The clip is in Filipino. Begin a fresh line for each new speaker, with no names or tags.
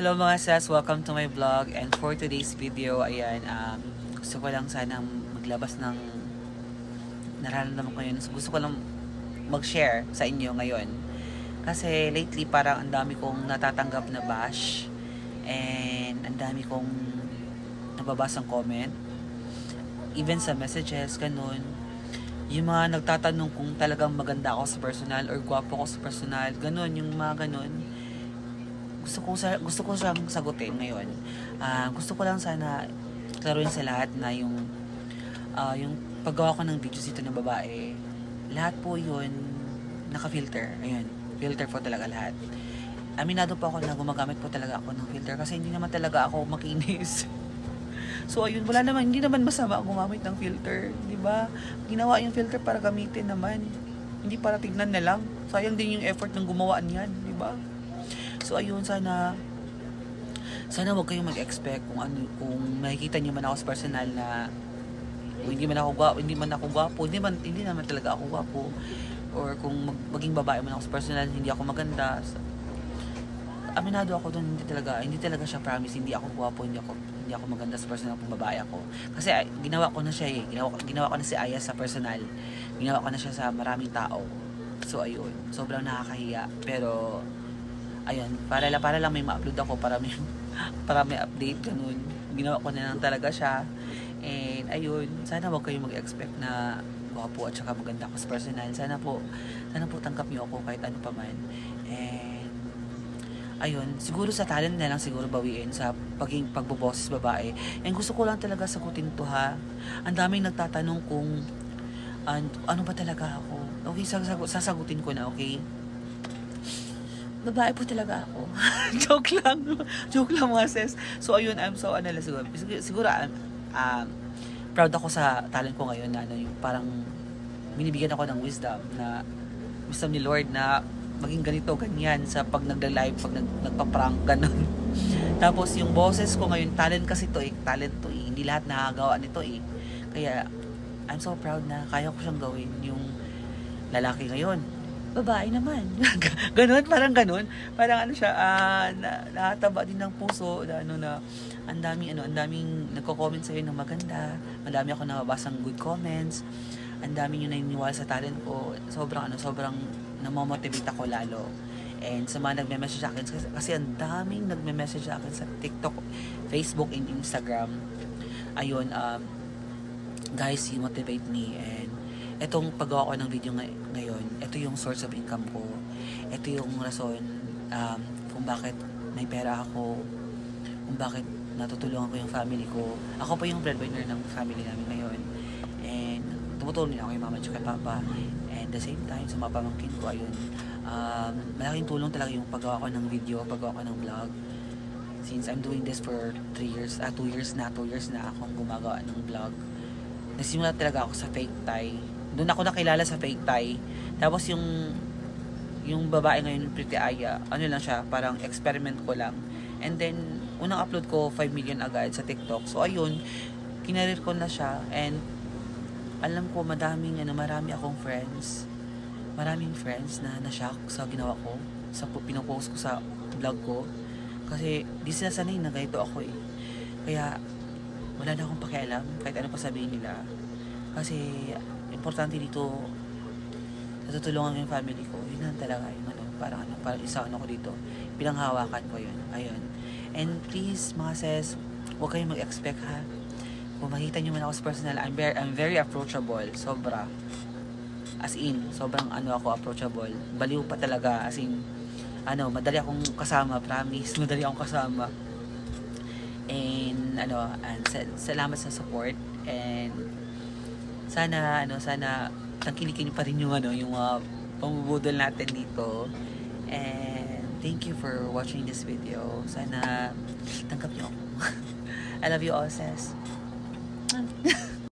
Hello mga sis, welcome to my vlog. And for today's video, ayan, gusto ko lang sanang maglabas ng nararamdaman ko yun. So, gusto ko lang mag-share sa inyo ngayon. Kasi lately parang ang dami kong natatanggap na bash. And ang dami kong nababasang comment. Even sa messages, ganun. Yung mga nagtatanong kung talagang maganda ako sa personal or gwapo ako sa personal, ganun, yung mga ganun. Gusto ko siyang sagutin ngayon. Gusto ko lang sana klaruin sa lahat na yung paggawa ko ng videos dito ng babae, lahat po yun naka-filter. Ayun, filter po talaga lahat. Aminado po ako na gumagamit po talaga ako ng filter kasi hindi naman talaga ako makinis. So ayun, hindi naman masama gumamit ng filter, di ba? Ginawa yung filter para gamitin naman, hindi para tignan na lang. Sayang din yung effort ng gumawa niyan, di ba? So ayun, sana wag kayong mag-expect kung makikita niyo man ako sa personal na hindi man ako gwapo, hindi naman talaga ako gwapo, or kung maging babae man ako sa personal, hindi ako maganda. Aminado ako doon, hindi talaga siya promise, hindi ako gwapo, hindi ako maganda sa personal kung babae ako. Kasi ginawa ko na siya ginawa ko na si Aya sa personal. Ginawa ko na siya sa maraming tao. So ayun, sobrang nakakahiya. Pero ayun, para lang may ma-upload ako, para may update, ganun. Ginawa ko na lang talaga siya. And ayun, sana wag kayong mag-expect na gwapo at saka maganda ako sa personal. Sana po tanggap niyo ako kahit ano pa man. And ayun, siguro sa talent na lang siguro bawiin sa pagboboses babae. And gusto ko lang talaga sagutin to, ha. Ang daming nagtatanong kung ano ba talaga ako. Okay, sasagutin ko na, okay? Babae po talaga ako. Joke lang mga sis. So ayun, I'm so siguro proud ako sa talent ko ngayon na yung parang binibigyan ako ng wisdom ni Lord na maging ganito, ganyan sa pag nagla-live, pag nagpa-prank, ganun. Tapos yung boses ko ngayon, talent to eh. Hindi lahat nakagawa nito eh. Kaya I'm so proud na kaya ko siyang gawin. Yung lalaki ngayon, babae naman. Parang ganun. Parang ano siya, nakataba din ng puso, ang daming nagko-comment sa'yo ng maganda. Madami ako nababasang good comments. Ang daming yung naniniwala sa talent ko. Sobrang namomotivate ako lalo. And sa mga nagme-message sa akin, kasi ang daming nagme-message sa akin sa TikTok, Facebook, and Instagram. Ayun, guys, you motivate me. And etong paggawa ko ng video ngayon, ito yung source of income ko. Ito yung rason kung bakit may pera ako, kung bakit natutulungan ko yung family ko. Ako pa yung breadwinner ng family namin ngayon. And tumutulong din ako kay mama at kay papa. And the same time, sa mga pamangkin ko, ayun, malaking tulong talaga yung paggawa ko ng video, paggawa ko ng vlog. Since I'm doing this for 2 years na akong gumagawa ng vlog. Nagsimula talaga ako sa fake Thai. Doon ako nakilala sa fake Thai. Tapos yung babae ngayon, Pretty Aya, ano lang siya, parang experiment ko lang. And then, unang upload ko, 5 million agad sa TikTok. So ayun, kinarir ko na siya. And alam ko, marami akong friends. Maraming friends na na-shock sa ginawa ko, sa pinopost ko sa vlog ko. Kasi di sila sanay na ganito ako eh. Kaya wala na akong pakialam kahit ano pa sabihin nila. Kasi importante dito, natutulungan yung family ko. Yun lang talaga yung parang isa ko dito. Pinanghawakan ko yun. Ayun. And please, mga sis, huwag kayong mag-expect, ha. Kung makita nyo man ako sa personal, I'm very approachable. Sobra. As in, sobrang ako approachable. Baliw pa talaga. As in, madali akong kasama, promise. Madali akong kasama. And, salamat sa support. And, sana tangkilikin pa rin yung mga pamubudol natin dito. And, thank you for watching this video. Sana, tanggap nyo ako. I love you all, sis.